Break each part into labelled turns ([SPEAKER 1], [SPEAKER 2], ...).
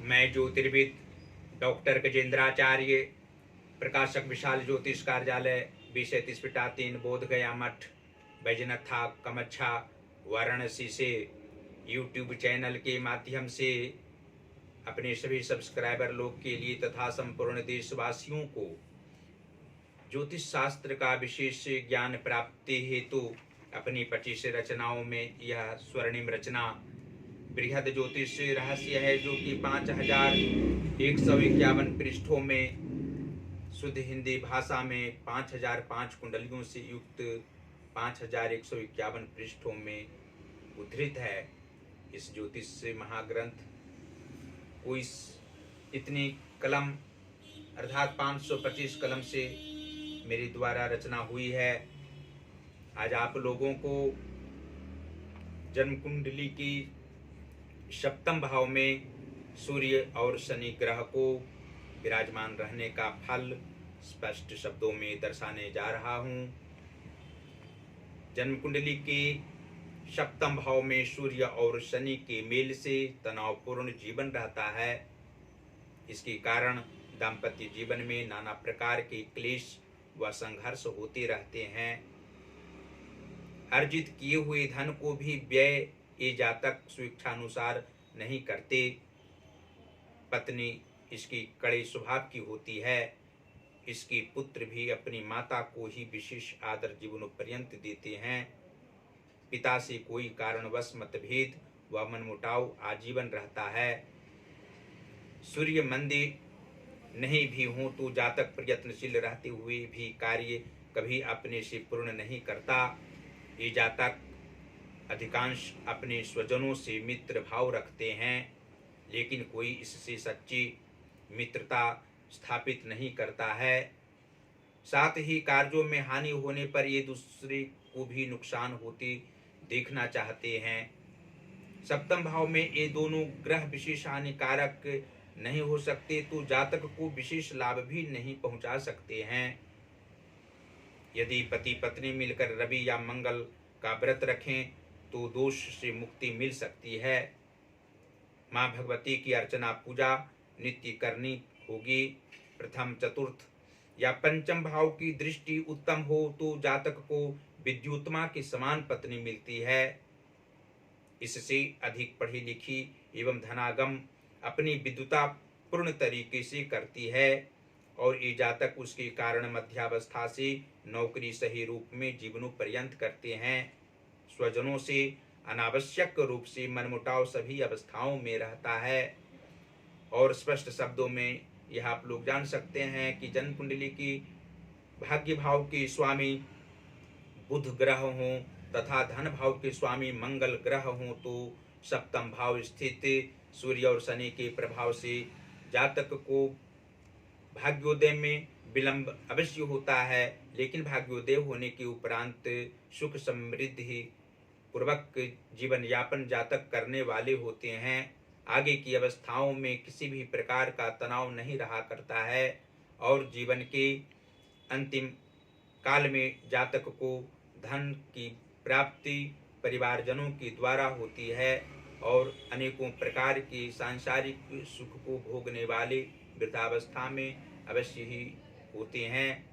[SPEAKER 1] मैं ज्योतिर्विद डॉक्टर गजेंद्राचार्य, प्रकाशक विशाल ज्योतिष कार्यालय, 20-33-3 बोधगया मठ, बैजनाथा कमच्छा, वाराणसी से यूट्यूब चैनल के माध्यम से अपने सभी सब्सक्राइबर लोग के लिए तथा संपूर्ण देशवासियों को ज्योतिष शास्त्र का विशेष ज्ञान प्राप्ति हेतु अपनी 25 रचनाओं में यह स्वर्णिम रचना बृहद ज्योतिष रहस्य है, जो कि 5151 पृष्ठों में शुद्ध हिंदी भाषा में 5005 कुंडलियों से युक्त 5151 पृष्ठों में उद्धृत है। इस ज्योतिष महाग्रंथ को इस इतनी कलम अर्थात 525 कलम से मेरे द्वारा रचना हुई है। आज आप लोगों को जन्म कुंडली की सप्तम भाव में सूर्य और शनि ग्रह को विराजमान रहने का फल स्पष्ट शब्दों में दर्शाने जा रहा हूं। जन्म कुंडली के सप्तम भाव में सूर्य और शनि के मेल से तनावपूर्ण जीवन रहता है। इसके कारण दाम्पत्य जीवन में नाना प्रकार के क्लेश व संघर्ष होते रहते हैं। अर्जित किए हुए धन को भी व्यय ये जातक स्वेच्छानुसार नहीं करते। पत्नी इसकी कड़े स्वभाव की होती है। इसके पुत्र भी अपनी माता को ही विशेष आदर जीवन पर्यंत देते हैं। पिता से कोई कारणवश मतभेद व मनमुटाव आजीवन रहता है। सूर्य मंदी नहीं भी हो तो जातक प्रयत्नशील रहते हुए भी कार्य कभी अपने से पूर्ण नहीं करता। ये जातक अधिकांश अपने स्वजनों से मित्र भाव रखते हैं, लेकिन कोई इससे सच्ची मित्रता स्थापित नहीं करता है। साथ ही कार्यों में हानि होने पर ये दूसरे को भी नुकसान होते देखना चाहते हैं। सप्तम भाव में ये दोनों ग्रह विशेष हानिकारक नहीं हो सकते तो जातक को विशेष लाभ भी नहीं पहुंचा सकते हैं। यदि पति पत्नी मिलकर रवि या मंगल का व्रत रखें तो दोष से मुक्ति मिल सकती है। माँ भगवती की अर्चना पूजा नित्य करनी होगी। प्रथम, चतुर्थ या पंचम भाव की दृष्टि उत्तम हो तो जातक को विद्युत्मा के समान पत्नी मिलती है। इससे अधिक पढ़ी लिखी एवं धनागम अपनी विद्युता पूर्ण तरीके से करती है और ये जातक उसके कारण मध्यावस्था से नौकरी सही रूप में जीवनों पर्यंत करते हैं। स्वजनों से अनावश्यक रूप से मनमुटाव सभी अवस्थाओं में रहता है। और स्पष्ट शब्दों में यह आप लोग जान सकते हैं कि जन्म कुंडली की भाग्य भाव के स्वामी बुध ग्रह हों तथा धन भाव के स्वामी मंगल ग्रह हों तो सप्तम भाव स्थित सूर्य और शनि के प्रभाव से जातक को भाग्योदय में विलंब अवश्य होता है, लेकिन भाग्योदय होने के उपरांत सुख समृद्धि पूर्वक जीवन यापन जातक करने वाले होते हैं। आगे की अवस्थाओं में किसी भी प्रकार का तनाव नहीं रहा करता है और जीवन के अंतिम काल में जातक को धन की प्राप्ति परिवारजनों के द्वारा होती है और अनेकों प्रकार के सांसारिक सुख को भोगने वाले वृद्धावस्था में अवश्य ही होते हैं।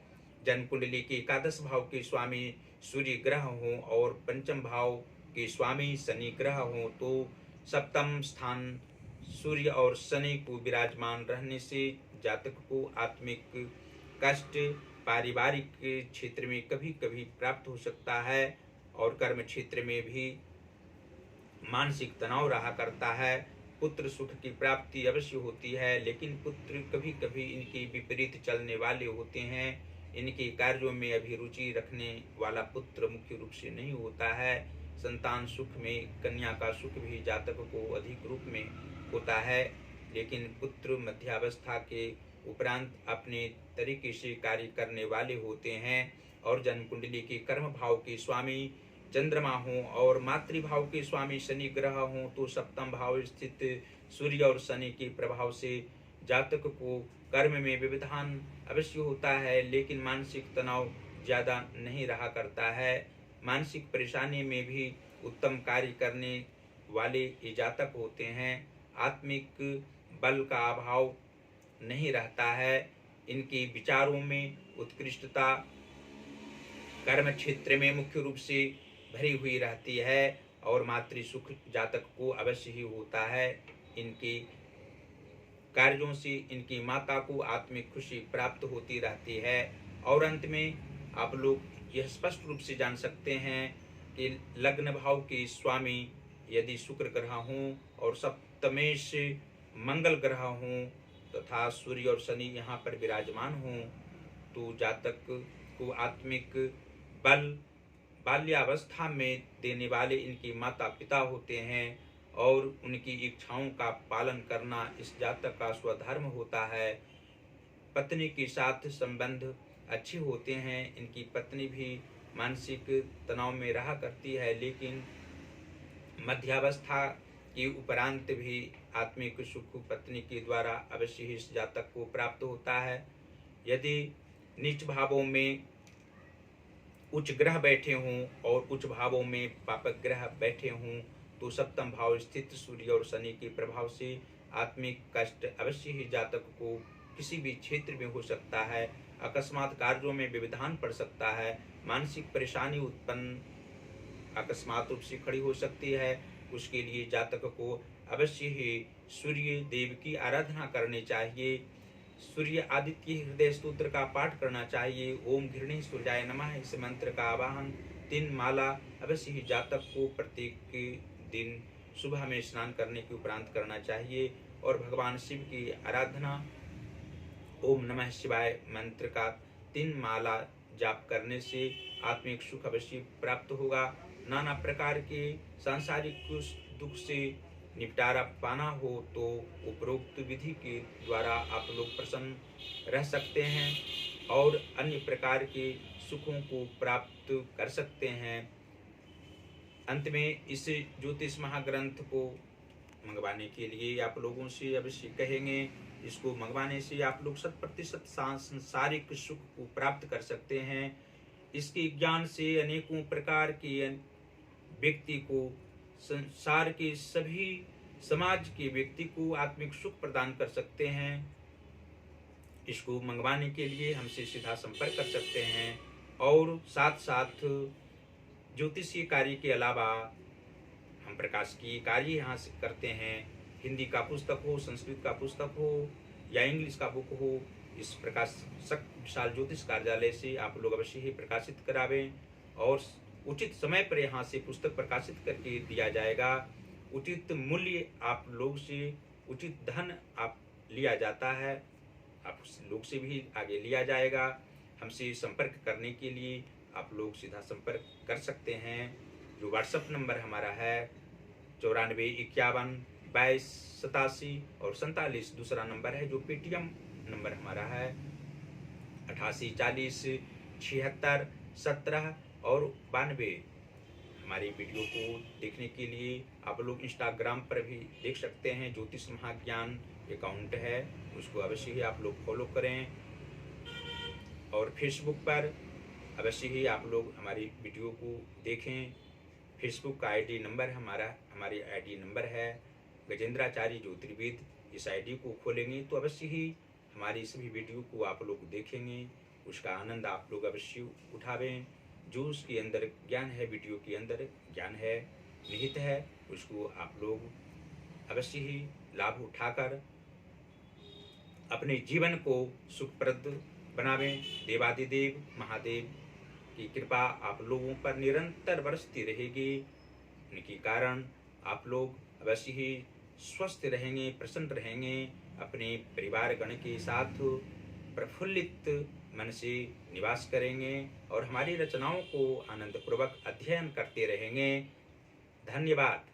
[SPEAKER 1] जन्म कुंडली के एकादश भाव के स्वामी सूर्य ग्रह हों और पंचम भाव के स्वामी शनि ग्रह हों तो सप्तम स्थान सूर्य और शनि को विराजमान रहने से जातक को आत्मिक कष्ट पारिवारिक क्षेत्र में कभी कभी प्राप्त हो सकता है और कर्म क्षेत्र में भी मानसिक तनाव रहा करता है। पुत्र सुख की प्राप्ति अवश्य होती है, लेकिन पुत्र कभी कभी इनके विपरीत चलने वाले होते हैं। इनके कार्यों में अभिरुचि रखने वाला पुत्र मुख्य रूप से नहीं होता है। संतान सुख में कन्या का सुख भी जातक को अधिक रूप में होता है, लेकिन पुत्र मध्यावस्था के उपरांत अपने तरीके से कार्य करने वाले होते हैं। और जन्म कुंडली के कर्म भाव के स्वामी चंद्रमा हों और मातृभाव के स्वामी शनि ग्रह हों तो सप्तम भाव स्थित सूर्य और शनि के प्रभाव से जातक को कर्म में व्यवधान अवश्य होता है, लेकिन मानसिक तनाव ज्यादा नहीं रहा करता है। मानसिक परेशानी में भी उत्तम कार्य करने वाले ये जातक होते हैं। आत्मिक बल का अभाव नहीं रहता है। इनके विचारों में उत्कृष्टता कर्म क्षेत्र में मुख्य रूप से भरी हुई रहती है और मातृ सुख जातक को अवश्य ही होता है। इनके कार्यों से इनकी माता को आत्मिक खुशी प्राप्त होती रहती है। और अंत में आप लोग यह स्पष्ट रूप से जान सकते हैं कि लग्न भाव के स्वामी यदि शुक्र ग्रह हों और सप्तमेश मंगल ग्रह हों तथा सूर्य और शनि यहाँ पर विराजमान हों तो जातक को आत्मिक बल बाल्यावस्था में देने वाले इनके माता पिता होते हैं और उनकी इच्छाओं का पालन करना इस जातक का स्वधर्म होता है। पत्नी के साथ संबंध अच्छे होते हैं। इनकी पत्नी भी मानसिक तनाव में रहा करती है, लेकिन मध्यावस्था के उपरांत भी आत्मिक सुख पत्नी के द्वारा अवश्य ही इस जातक को प्राप्त होता है। यदि नीच भावों में उच्च ग्रह बैठे हों और उच्च भावों में पापक ग्रह बैठे हों तो सप्तम भाव स्थित सूर्य और शनि के प्रभाव से आत्मिक कष्ट अवश्य ही जातक को किसी भी क्षेत्र में हो सकता है। अकस्मात कार्यों में व्यवधान पड़ सकता है। मानसिक परेशानी उत्पन्न अकस्मात रूप से खड़ी हो सकती है। उसके लिए जातक को अवश्य ही सूर्य देव की आराधना करनी चाहिए। सूर्य आदित्य हृदय स्तोत्र का पाठ करना चाहिए। ओम घृणी सूर्याय नमः इस मंत्र का आवाहन 3 माला अवश्य ही जातक को प्रत्येक दिन सुबह में स्नान करने के उपरांत करना चाहिए। और भगवान शिव की आराधना ओम नमः शिवाय मंत्र का 3 माला जाप करने से आत्मिक सुख अवश्य प्राप्त होगा। नाना प्रकार के सांसारिक दुख से निपटारा पाना हो तो उपरोक्त विधि के द्वारा आप लोग प्रसन्न रह सकते हैं और अन्य प्रकार के सुखों को प्राप्त कर सकते हैं। अंत में इस ज्योतिष महाग्रंथ को मंगवाने के लिए आप लोगों से अवश्य कहेंगे। इसको मंगवाने से आप लोग 100% सांसारिक सुख को प्राप्त कर सकते हैं। इसके ज्ञान से अनेकों प्रकार के व्यक्ति को संसार के सभी समाज के व्यक्ति को आत्मिक सुख प्रदान कर सकते हैं। इसको मंगवाने के लिए हमसे सीधा संपर्क कर सकते हैं और साथ साथ ज्योतिषीय कार्य के अलावा हम प्रकाशिकी कार्य यहाँ से करते हैं। हिंदी का पुस्तक हो, संस्कृत का पुस्तक हो या इंग्लिश का बुक हो, इस प्रकाशक विशाल ज्योतिष कार्यालय से आप लोग अवश्य ही प्रकाशित करावें और उचित समय पर यहाँ से पुस्तक प्रकाशित करके दिया जाएगा। उचित मूल्य आप लोग से उचित धन आप लिया जाता है, आप उस लोग से भी आगे लिया जाएगा। हमसे संपर्क करने के लिए आप लोग सीधा संपर्क कर सकते हैं। जो व्हाट्सएप नंबर हमारा है 94512287 और 47 दूसरा नंबर है। जो पेटीएम नंबर हमारा है 88407617 और 92। हमारी वीडियो को देखने के लिए आप लोग इंस्टाग्राम पर भी देख सकते हैं। ज्योतिष महाज्ञान अकाउंट है, उसको अवश्य ही आप लोग फॉलो करें और फेसबुक पर अवश्य ही आप लोग हमारी वीडियो को देखें। फेसबुक का आईडी नंबर हमारी आईडी नंबर है गजेंद्राचार्य ज्योतिर्विद। इस आईडी को खोलेंगे तो अवश्य ही हमारी सभी वीडियो को आप लोग देखेंगे, उसका आनंद आप लोग अवश्य उठावें। जो उसके अंदर ज्ञान है, वीडियो के अंदर ज्ञान है निहित है, उसको आप लोग अवश्य ही लाभ उठाकर अपने जीवन को सुखप्रद बनावें। देवादिदेव महादेव की कृपा आप लोगों पर निरंतर बरसती रहेगी। उनके कारण आप लोग अवश्य ही स्वस्थ रहेंगे, प्रसन्न रहेंगे, अपने परिवार गण के साथ प्रफुल्लित मन से निवास करेंगे और हमारी रचनाओं को आनंदपूर्वक अध्ययन करते रहेंगे। धन्यवाद।